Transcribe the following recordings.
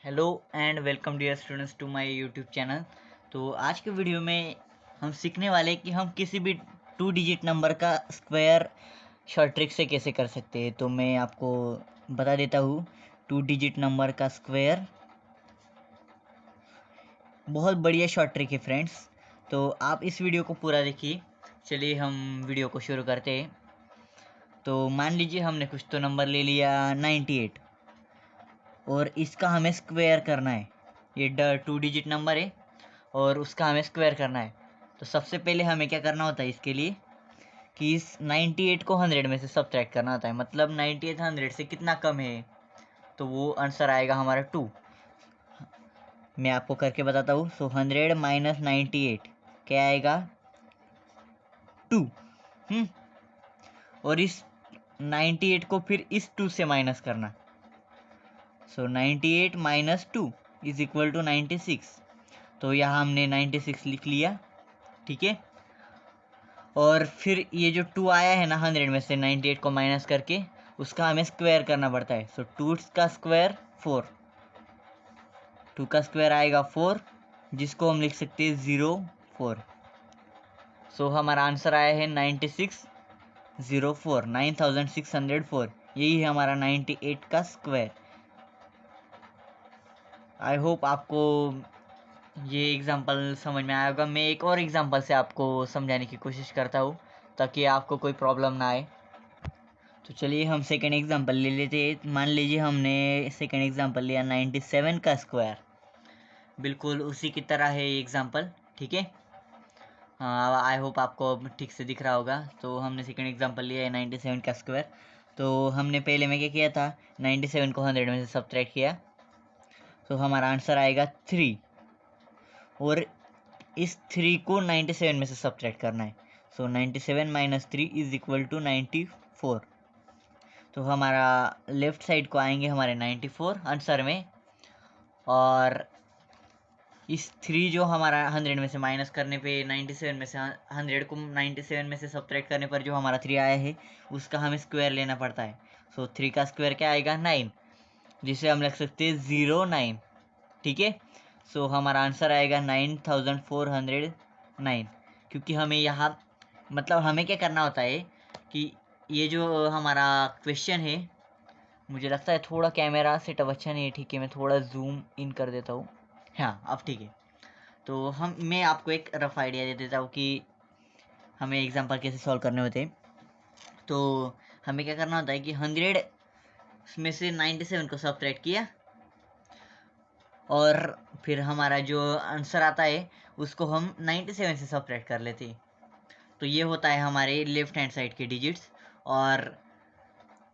Hello and welcome dear students to my YouTube channel. तो आज के वीडियो में हम सीखने वाले हैं कि हम किसी भी 2 डिजिट नंबर का स्क्वायर शॉर्ट ट्रिक से कैसे कर सकते हैं। तो मैं आपको बता देता हूँ 2 डिजिट नंबर का स्क्वायर बहुत बढ़िया शॉर्ट ट्रिक है फ्रेंड्स। तो आप इस वीडियो को पूरा देखिए। चलिए हम वीडियो को शुरू करते हैं। तो मान लीजिए हमने कुछ तो नंबर ले लिया 98 और इसका हमें स्क्वायर करना है। ये 2 डिजिट नंबर है और उसका हमें स्क्वायर करना है। तो सबसे पहले हमें क्या करना होता है इसके लिए कि इस 98 को 100 में से सब्ट्रैक्ट करना होता है। मतलब 98 100 से कितना कम है, तो वो आंसर आएगा हमारा 2। मैं आपको करके बताता हूँ। 100 माइनस 98 क्या आएगा 2। और इस 98 को फिर इस 2 से माइनस करना। 98 माइनस 2 इज इक्वल टू 96। तो यहाँ हमने 96 लिख लिया, ठीक है। और फिर ये जो 2 आया है ना 100 में से 98 को माइनस करके, उसका हमें स्क्वायर करना पड़ता है। सो 2 का स्क्वायर 4, 2 का स्क्वायर आएगा 4, जिसको हम लिख सकते हैं 0 4। सो हमारा आंसर आया है 9604, 9604। यही है हमारा 98 का स्क्वायर। आई होप आपको ये एग्जांपल समझ में आया होगा। मैं एक और एग्जांपल से आपको समझाने की कोशिश करता हूँ ताकि आपको कोई प्रॉब्लम ना आए। तो चलिए हम सेकेंड एग्जांपल ले लेते हैं। मान लीजिए हमने सेकेंड एग्जांपल लिया 97 का स्क्वायर। बिल्कुल उसी की तरह है ये एग्जांपल, ठीक है। हाँ, आई होप आपको अब ठीक से दिख रहा होगा। तो हमने सेकेंड एग्जांपल लिया है 97 का स्क्वायर। तो हमने पहले में क्या किया था, 97 को 100 में से सब्ट्रैक्ट किया। तो हमारा आंसर आएगा 3 और इस 3 को 97 में से सब्ट्रैक्ट करना है। सो 97 माइनस 3 इज इक्वल टू 94। तो हमारा लेफ्ट साइड को आएंगे हमारे 94 आंसर में, और इस 3 जो हमारा 100 में से माइनस करने पे 97 में से 100 को 97 में से सब्ट्रैक्ट करने पर जो हमारा 3 आया है उसका हमें स्क्वायर लेना पड़ता है। सो 3 का स्क्वायर क्या आएगा 9, जिसे हम लिख सकते हैं 09, ठीक है। सो हमारा आंसर आएगा 9409। क्योंकि हमें यहाँ मतलब हमें क्या करना होता है कि ये जो हमारा क्वेश्चन है, मुझे लगता है थोड़ा कैमरा सेटअप अच्छा नहीं है, ठीक है। मैं थोड़ा जूम इन कर देता हूँ। हाँ अब ठीक है। तो मैं आपको एक रफ आइडिया दे देता हूँ कि हमें एग्जांपल कैसे सॉल्व करने होते हैं। तो हमें क्या करना होता है कि 100 में से 97 को सब्ट्रैक्ट किया और फिर हमारा जो आंसर आता है उसको हम 97 से सब्ट्रैक्ट कर लेते हैं। तो ये होता है हमारे लेफ्ट हैंड साइड के डिजिट्स। और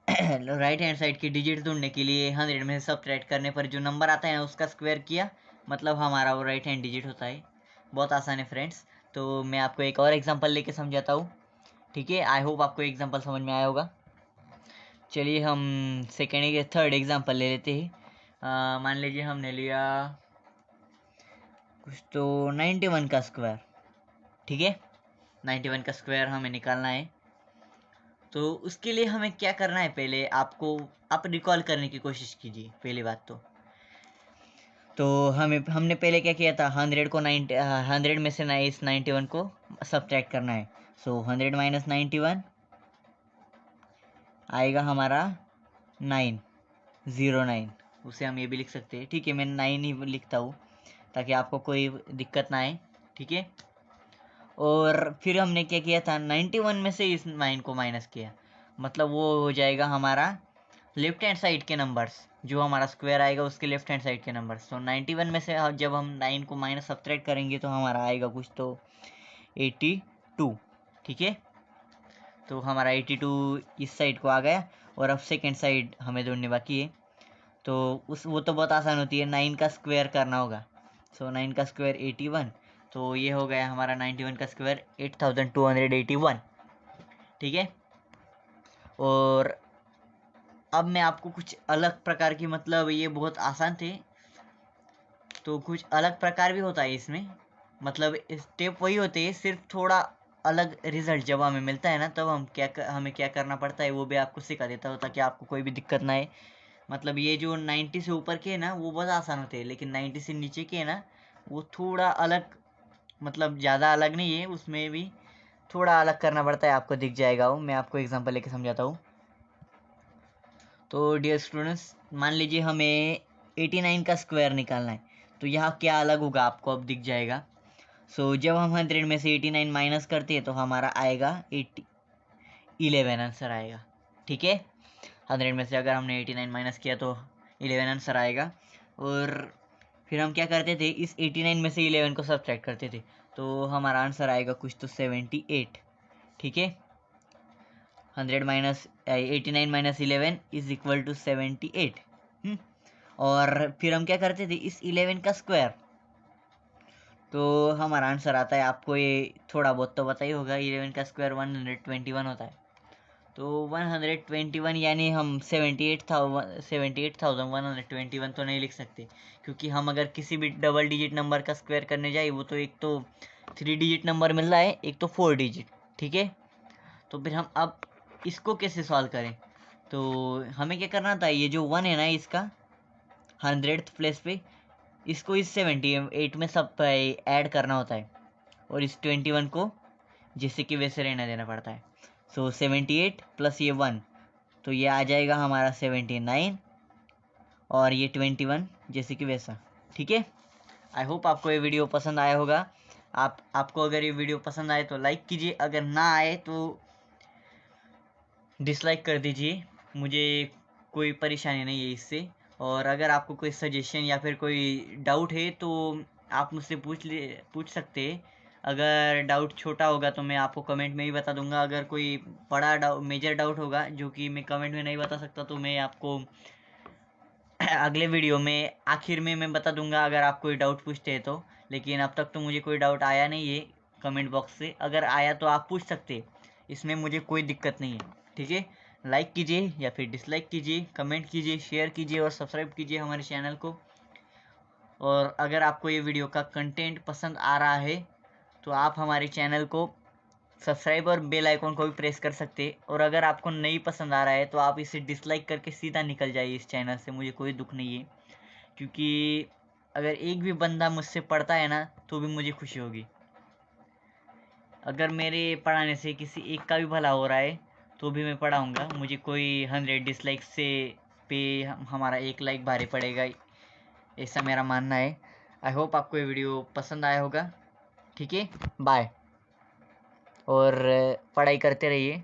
राइट हैंड साइड की डिजिट ढूंढने के लिए 100 में से सब्ट्रैक्ट करने पर जो नंबर आता है उसका स्क्वायर किया, मतलब हमारा वो राइट हैंड डिजिट होता है। बहुत आसान है फ्रेंड्स। तो मैं आपको एक और एग्जांपल लेके समझाता हूँ, ठीक है। आई होप आपको एग्जांपल समझ में आया होगा। चलिए हम थर्ड एग्जांपल ले लेते हैं। मान लीजिए हमने लिया कुछ तो 91 का स्क्वायर, ठीक है। 91 का स्क्वायर हमें निकालना है। तो उसके लिए हमें क्या करना है, पहले आप रिकॉल करने की कोशिश कीजिए। पहली बात तो हमने पहले क्या किया था, 100 को 100 में से इस 91 को सब्ट्रैक्ट करना है। सो 100 माइनस 91 आएगा हमारा 909। उसे हम ये भी लिख सकते हैं, ठीक है। मैं 9 ही लिखता हूँ ताकि आपको कोई दिक्कत ना आए, ठीक है। और फिर हमने क्या किया था, 91 में से इस 9 को माइनस किया, मतलब वो हो जाएगा हमारा लेफ्ट हैंड साइड के नंबर्स। जो हमारा स्क्वायर आएगा उसके लेफ्ट हैंड साइड के नंबर्स। तो 91 में से जब हम 9 को माइनस सब्ट्रैक्ट करेंगे तो हमारा आएगा कुछ तो 82, ठीक है। तो हमारा 82 इस साइड को आ गया। और अब सेकेंड साइड हमें ढूंढनी बाकी है। तो वो तो बहुत आसान होती है, 9 का स्क्वायर करना होगा। सो 9 का स्क्वायर 81। तो ये हो गया हमारा 91 का स्क्वायर 8281, ठीक है। और अब मैं आपको कुछ अलग प्रकार की, मतलब ये बहुत आसान थे तो कुछ अलग प्रकार भी होता है इसमें। मतलब स्टेप वही होते हैं, सिर्फ थोड़ा अलग रिजल्ट जब हमें मिलता है ना, तब हमें क्या करना पड़ता है वो भी आपको सिखा देता हूँ ताकि आपको कोई भी दिक्कत ना आए। मतलब ये जो 90 से ऊपर के है ना वो बहुत आसान होते हैं, लेकिन 90 से नीचे के है ना वो थोड़ा अलग, मतलब ज़्यादा अलग नहीं है, उसमें भी थोड़ा अलग करना पड़ता है। आपको दिख जाएगा वो, मैं आपको एग्जांपल लेके समझाता हूँ। तो डियर स्टूडेंट्स, मान लीजिए हमें 89 का स्क्वायर निकालना है, तो यहाँ क्या अलग होगा आपको अब दिख जाएगा। सो जब हम 100 में से 89 माइनस करते हैं तो हमारा आएगा 11 आंसर आएगा। ठीक है, 100 में से अगर हमने 89 माइनस किया तो 11 आंसर आएगा। और फिर हम क्या करते थे, इस 89 में से 11 को सब्ट्रैक्ट करते थे, तो हमारा आंसर आएगा कुछ तो 78। ठीक है, 100 minus 89 minus 11 is equal to 78। और फिर हम क्या करते थे, इस 11 का स्क्वायर, तो हमारा आंसर आता है, आपको ये थोड़ा बहुत तो पता ही होगा, 11 का स्क्वायर 121 होता है। तो 121 यानी हम 78,121 तो नहीं लिख सकते, क्योंकि हम अगर किसी भी डबल डिजिट नंबर का स्क्वायर करने जाए, वो तो एक तो 3 डिजिट नंबर मिल रहा है, एक तो 4 डिजिट। ठीक है, तो फिर हम अब इसको कैसे सॉल्व करें, तो हमें क्या करना था, ये जो 1 है ना इसका 100th प्लेस पे, इसको इस 78 में सब ऐड करना होता है, और इस 21 को जैसे कि वैसे रहना देना पड़ता है। सो 78 प्लस ये 1, तो ये आ जाएगा हमारा 79, और ये 21 जैसे कि वैसा। ठीक है, आई होप आपको ये वीडियो पसंद आया होगा। आपको अगर ये वीडियो पसंद आए तो लाइक कीजिए, अगर ना आए तो डिसलाइक कर दीजिए, मुझे कोई परेशानी नहीं है इससे। और अगर आपको कोई सजेशन या फिर कोई डाउट है तो आप मुझसे पूछ सकते हैं। अगर डाउट छोटा होगा तो मैं आपको कमेंट में ही बता दूंगा, अगर कोई बड़ा मेजर डाउट होगा जो कि मैं कमेंट में नहीं बता सकता तो मैं आपको अगले वीडियो में आखिर में मैं बता दूंगा, अगर आप कोई डाउट पूछते हैं तो। लेकिन अब तक तो मुझे कोई डाउट आया नहीं है कमेंट बॉक्स से, अगर आया तो आप पूछ सकते हैं, इसमें मुझे कोई दिक्कत नहीं है। ठीक है, लाइक कीजिए या फिर डिसलाइक कीजिए, कमेंट कीजिए, शेयर कीजिए और सब्सक्राइब कीजिए हमारे चैनल को। और अगर आपको ये वीडियो का कंटेंट पसंद आ रहा है तो आप हमारे चैनल को सब्सक्राइब और बेल आइकॉन को भी प्रेस कर सकते हैं। और अगर आपको नहीं पसंद आ रहा है तो आप इसे डिसलाइक करके सीधा निकल जाइए इस चैनल से, मुझे कोई दुख नहीं है, क्योंकि अगर एक भी बंदा मुझसे पढ़ता है ना तो भी मुझे खुशी होगी। अगर मेरे पढ़ाने से किसी एक का भी भला हो रहा है तो भी मैं पढ़ाऊँगा, मुझे कोई 100 डिसलाइक से पे हमारा 1 लाइक भारी पड़ेगा, ऐसा मेरा मानना है। आई होप आपको ये वीडियो पसंद आया होगा। ठीक है, बाय, और पढ़ाई करते रहिए।